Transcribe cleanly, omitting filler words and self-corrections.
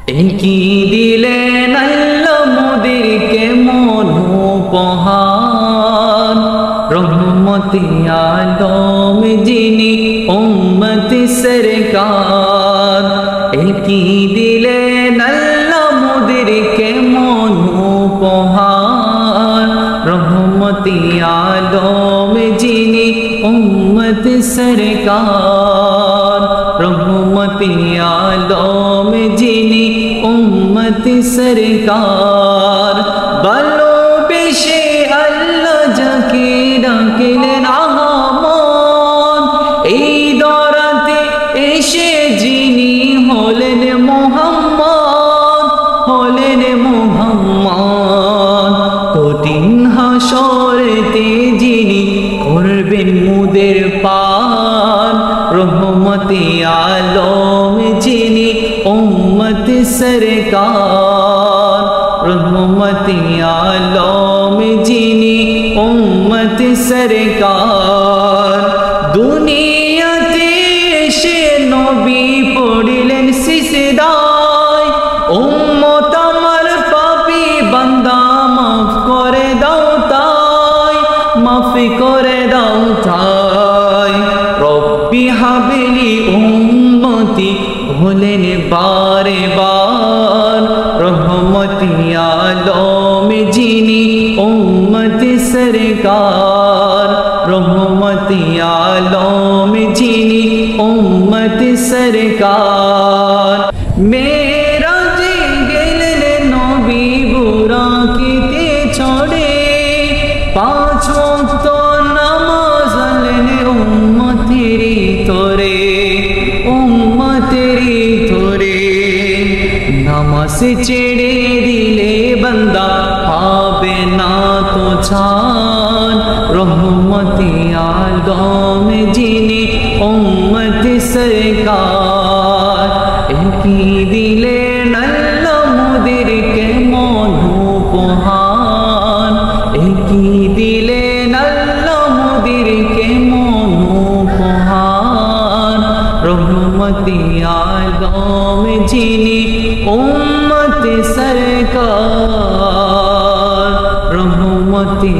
একই দিলেন আল্লাহ মোদেরকে মনোপহার, রহমতে আলম যিনি উম্মত সরকার। একই দিলেন আল্লাহ মোদেরকে মনোপহার, রহমতে আলম যিনি উম্মত সরকার। রহমতে আলম যিনি উম্মত সরকার। ভালোবেসে আল্লাহ যাকে ডাকলেন আহমদ, এই দরাতে এসে যিনি হলেন মুহাম্মদ, হলেন মুহাম্মদ। কঠিন হাসরেতে যিনি করবেন মুদের পার, রহমতে আলম যিনি উম্মত সরকার। রহমতে আলম যিনি উম্মত সরকার। দুনিয়াতে এসে নবী পড়লেন সিজদায়, উম্মত আমার পাপী বান্দা মাফ করে দাও তাই, মাফ করে দাও তাই। রব্বি হাবলি উম্মতি বলেন বারে বার, রহমতে আলম যিনি উম্মত সরকার। রহমতে আলম যিনি উম্মত সরকার। মেরাজে গেলেন নবী বুরাকিতে চড়ে, 5 ওয়াক্ত নামাজ আনলেন উম্মতেরই তরে, উম্মতেরই তরে। নামাজ ছেড়ে দিলে বান্দা পাবে না তো ছাড়, রহমতে আলম যিনি উম্মত সরকার। একই দিলেন আল্লাহ মোদেরকে মনোপহার, একই দিলেন আল্লাহ মোদেরকে মনোপহার। রহমতে আলম যিনি উম্মত সরকার। রহমতে